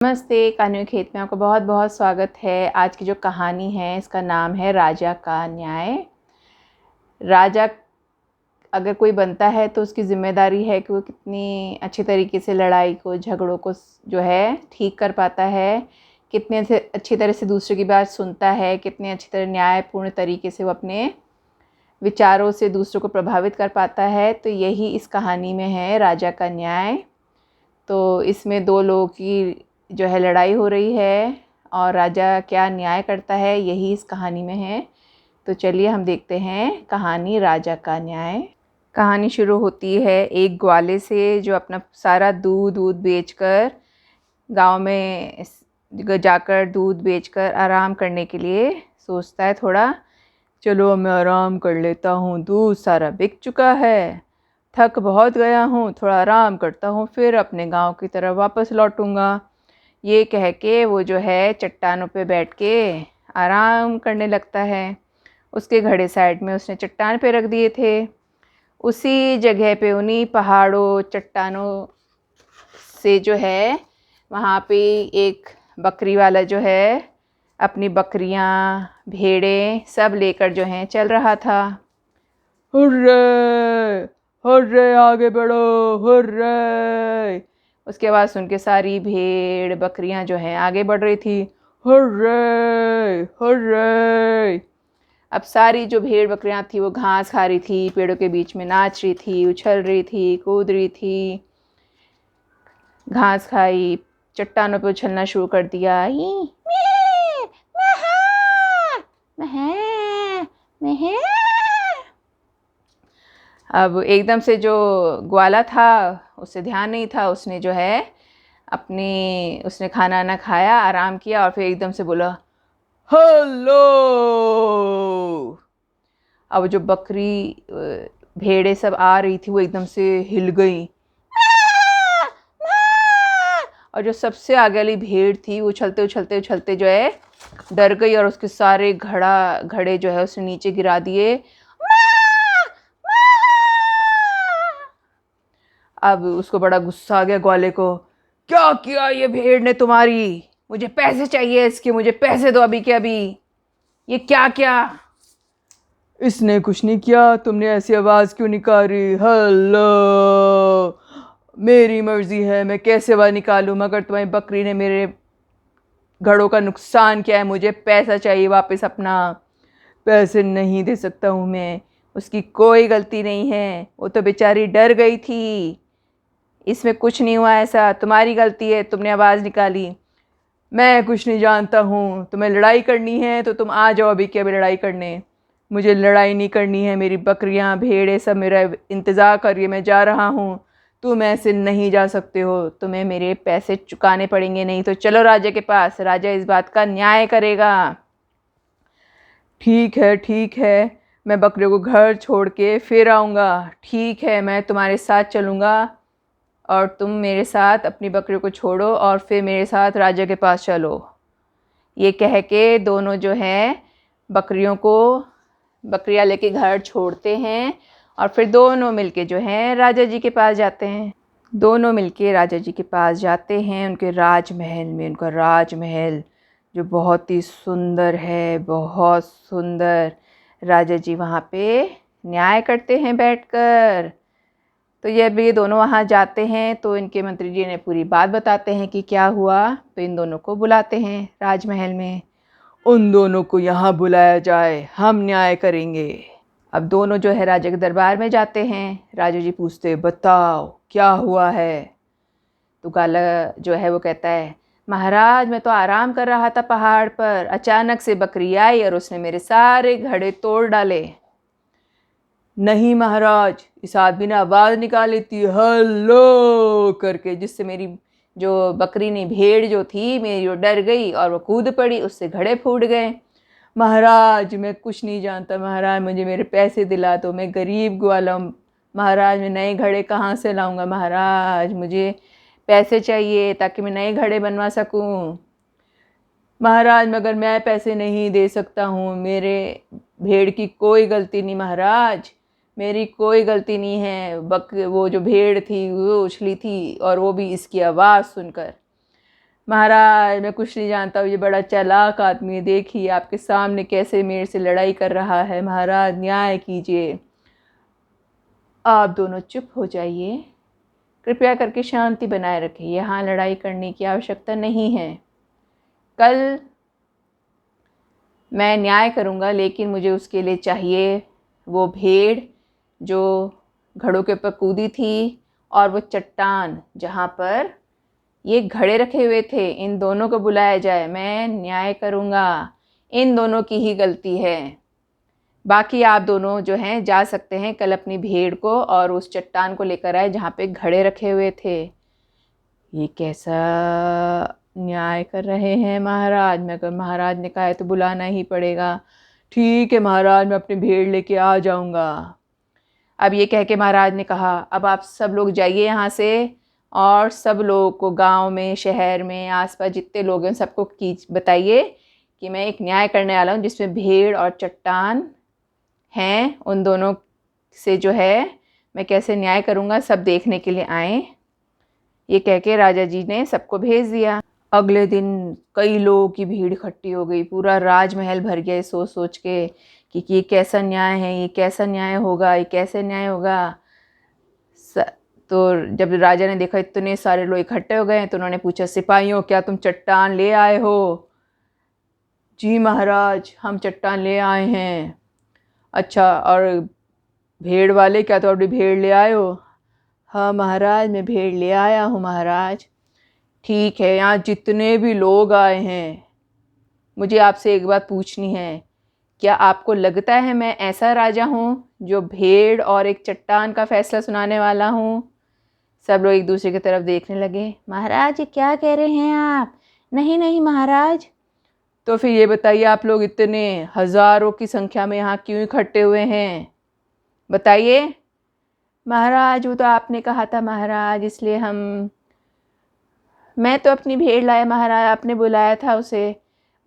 नमस्ते, कहानियों खेत में आपका बहुत बहुत स्वागत है। आज की जो कहानी है इसका नाम है राजा का न्याय। राजा अगर कोई बनता है तो उसकी ज़िम्मेदारी है कि वो कितनी अच्छी तरीके से लड़ाई को, झगड़ों को जो है ठीक कर पाता है, कितने से अच्छी तरह से दूसरे की बात सुनता है, कितने अच्छी तरह न्यायपूर्ण तरीके से वो अपने विचारों से दूसरों को प्रभावित कर पाता है। तो यही इस कहानी में है, राजा का न्याय। तो इसमें दो लोगों की जो है लड़ाई हो रही है और राजा क्या न्याय करता है, यही इस कहानी में है। तो चलिए हम देखते हैं कहानी राजा का न्याय। कहानी शुरू होती है एक ग्वाले से जो अपना सारा दूध बेचकर गांव में जाकर दूध बेचकर आराम करने के लिए सोचता है, थोड़ा चलो मैं आराम कर लेता हूँ, दूध सारा बिक चुका है, थक बहुत गया हूँ, थोड़ा आराम करता हूँ, फिर अपने गांव की तरफ वापस लौटूंगा। ये कह के वो जो है चट्टानों पे बैठ के आराम करने लगता है। उसके घड़े साइड में उसने चट्टान पे रख दिए थे। उसी जगह पे उन्हीं पहाड़ों चट्टानों से जो है वहाँ पे एक बकरी वाला जो है अपनी बकरियाँ, भेड़ें सब लेकर जो हैं चल रहा था। हुर्रे हुर्रे आगे बढ़ो, हुर्रे। उसकी आवाज़ सुन के सारी भेड़ बकरियां जो हैं आगे बढ़ रही थी। Hurray hurray. अब सारी जो भेड़ बकरियां थी वो घास खा रही थी, पेड़ों के बीच में नाच रही थी, उछल रही थी, कूद रही थी, घास खाई, चट्टानों पे उछलना शुरू कर दिया। अब एकदम से जो ग्वाला था उससे ध्यान नहीं था, उसने जो है उसने खाना ना खाया, आराम किया और फिर एकदम से बोला हेलो। अब जो बकरी भेड़े सब आ रही थी वो एकदम से हिल गई और जो सबसे आगे वाली भेड़ थी वो उछलते उछलते उछलते जो है डर गई और उसके सारे घड़े जो है उसने नीचे गिरा दिए। अब उसको बड़ा गुस्सा आ गया ग्वाले को, क्या किया ये भेड़ ने तुम्हारी, मुझे पैसे चाहिए इसके, मुझे पैसे दो अभी के अभी, ये क्या क्या। इसने कुछ नहीं किया, तुमने ऐसी आवाज़ क्यों निकाली, हेलो मेरी मर्जी है, मैं कैसे आवाज़ निकालूं, मगर तुम्हारी बकरी ने मेरे घड़ों का नुकसान किया है, मुझे पैसा चाहिए वापस अपना। पैसे नहीं दे सकता हूँ मैं, उसकी कोई गलती नहीं है, वो तो बेचारी डर गई थी, इसमें कुछ नहीं हुआ, ऐसा तुम्हारी गलती है, तुमने आवाज़ निकाली। मैं कुछ नहीं जानता हूँ, तुम्हें लड़ाई करनी है तो तुम आ जाओ अभी के अभी लड़ाई करने, मुझे लड़ाई नहीं करनी है, मेरी बकरियाँ भेड़े सब मेरा इंतज़ार कर रही है, मैं जा रहा हूँ, तुम ऐसे नहीं जा सकते हो, तुम्हें मेरे पैसे चुकाने पड़ेंगे, नहीं तो चलो राजा के पास, राजा इस बात का न्याय करेगा। ठीक है, मैं बकरियों को घर छोड़ के फिर आऊँगा, ठीक है मैं तुम्हारे साथ चलूँगा और तुम मेरे साथ अपनी बकरियों को छोड़ो और फिर मेरे साथ राजा के पास चलो। ये कह के दोनों जो हैं बकरियां लेके घर छोड़ते हैं और फिर दोनों मिलके जो हैं राजा जी के पास जाते हैं। दोनों मिलके राजा जी के पास जाते हैं उनके राजमहल में। उनका राजमहल जो बहुत ही सुंदर है, बहुत सुंदर। राजा जी वहाँ पे न्याय करते हैं बैठकर। तो ये दोनों वहाँ जाते हैं तो इनके मंत्री जी ने पूरी बात बताते हैं कि क्या हुआ। तो इन दोनों को बुलाते हैं राजमहल में, उन दोनों को यहाँ बुलाया जाए, हम न्याय करेंगे। अब दोनों जो है राजा के दरबार में जाते हैं। राजा जी पूछते बताओ क्या हुआ है। तो गाला जो है वो कहता है, महाराज मैं तो आराम कर रहा था पहाड़ पर, अचानक से बकरी आई और उसने मेरे सारे घड़े तोड़ डाले। नहीं महाराज, इस आदमी ने आवाज़ निकाली थी हेलो करके, जिससे मेरी जो बकरी ने भेड़ जो थी मेरी वो डर गई और वो कूद पड़ी, उससे घड़े फूट गए। महाराज मैं कुछ नहीं जानता, महाराज मुझे मेरे पैसे दिला दो, मैं गरीब ग्वाला हूँ महाराज, मैं नए घड़े कहाँ से लाऊंगा महाराज, मुझे पैसे चाहिए ताकि मैं नए घड़े बनवा सकूँ। महाराज मगर मैं पैसे नहीं दे सकता हूँ, मेरे भेड़ की कोई गलती नहीं महाराज, मेरी कोई गलती नहीं है, वो जो भेड़ थी वो उछली थी और वो भी इसकी आवाज़ सुनकर। महाराज मैं कुछ नहीं जानता हूँ, ये बड़ा चालाक आदमी है, देखिए आपके सामने कैसे मेरे से लड़ाई कर रहा है, महाराज न्याय कीजिए। आप दोनों चुप हो जाइए, कृपया करके शांति बनाए रखिए, यहाँ लड़ाई करने की आवश्यकता नहीं है। कल मैं न्याय करूँगा, लेकिन मुझे उसके लिए चाहिए वो भेड़ जो घड़ों के ऊपर कूदी थी, और वो चट्टान जहाँ पर ये घड़े रखे हुए थे। इन दोनों को बुलाया जाए, मैं न्याय करूँगा। इन दोनों की ही गलती है। बाकी आप दोनों जो हैं जा सकते हैं, कल अपनी भेड़ को और उस चट्टान को लेकर आए जहाँ पे घड़े रखे हुए थे। ये कैसा न्याय कर रहे हैं महाराज? मगर महाराज ने कहा है तो बुलाना ही पड़ेगा। ठीक है महाराज, मैं अपनी भेड़ लेके आ जाऊँगा। अब ये कह के महाराज ने कहा, अब आप सब लोग जाइए यहाँ से, और सब लोगों को गांव में, शहर में, आसपास जितने लोग हैं सबको बताइए कि मैं एक न्याय करने वाला हूँ जिसमें भेड़ और चट्टान हैं, उन दोनों से जो है मैं कैसे न्याय करूँगा, सब देखने के लिए आएँ। ये कह के राजा जी ने सबको भेज दिया। अगले दिन कई लोगों की भीड़ इकट्ठी हो गई, पूरा राजमहल भर गया सोच सोच के कि ये कैसा न्याय है, ये कैसा न्याय होगा, ये कैसे न्याय होगा। तो जब राजा ने देखा इतने सारे लोग इकट्ठे हो गए हैं, तो उन्होंने पूछा, सिपाहियों क्या तुम चट्टान ले आए हो? जी महाराज, हम चट्टान ले आए हैं। अच्छा, और भेड़ वाले क्या तुम अपनी भेड़ ले आए हो? हाँ महाराज, मैं भेड़ ले आया हूँ महाराज। ठीक है, यहाँ जितने भी लोग आए हैं, मुझे आपसे एक बात पूछनी है, क्या आपको लगता है मैं ऐसा राजा हूँ जो भेड़ और एक चट्टान का फैसला सुनाने वाला हूँ? सब लोग एक दूसरे की तरफ देखने लगे। महाराज ये क्या कह रहे हैं आप? नहीं नहीं महाराज। तो फिर ये बताइए, आप लोग इतने हजारों की संख्या में यहाँ क्यों इकट्ठे हुए हैं? बताइए। महाराज वो तो आपने कहा था महाराज, इसलिए मैं तो अपनी भेड़ लाया महाराज, आपने बुलाया था उसे।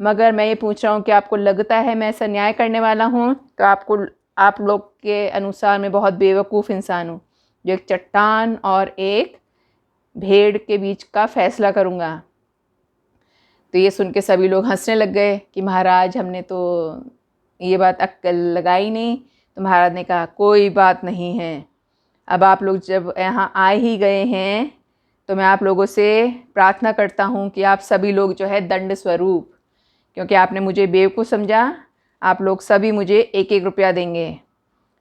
मगर मैं ये पूछ रहा हूँ कि आपको लगता है मैं ऐसा न्याय करने वाला हूँ? तो आप लोग के अनुसार मैं बहुत बेवकूफ़ इंसान हूँ जो एक चट्टान और एक भेड़ के बीच का फैसला करूँगा। तो ये सुन के सभी लोग हंसने लग गए कि महाराज हमने तो ये बात अक्ल लगाई नहीं। तो महाराज ने कहा, कोई बात नहीं है, अब आप लोग जब यहाँ आ ही गए हैं तो मैं आप लोगों से प्रार्थना करता हूँ कि आप सभी लोग जो है दंड स्वरूप, क्योंकि आपने मुझे बेवकूफ़ समझा, आप लोग सभी मुझे 1-1 रुपया देंगे।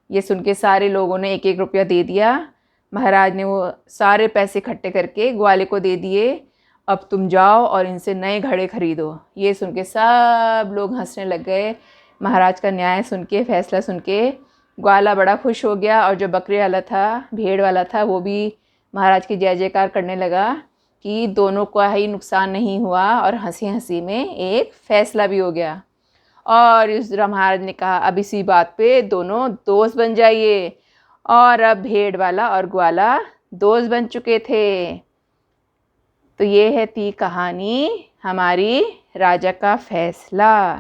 ये सुन के सारे लोगों ने 1-1 रुपया दे दिया। महाराज ने वो सारे पैसे इकट्ठे करके ग्वाले को दे दिए, अब तुम जाओ और इनसे नए घड़े खरीदो। ये सुन के सब लोग हंसने लग गए। महाराज का न्याय सुन के, फैसला सुन के ग्वाला बड़ा खुश हो गया, और जो बकरे वाला था, भेड़ वाला था, वो भी महाराज की जय जयकार करने लगा कि दोनों का ही नुकसान नहीं हुआ, और हंसी हंसी में एक फैसला भी हो गया। और इस महाराज ने कहा, अब इसी बात पे दोनों दोस्त बन जाइए। और अब भेड़ वाला और ग्वाला दोस्त बन चुके थे। तो ये थी कहानी हमारी राजा का फैसला।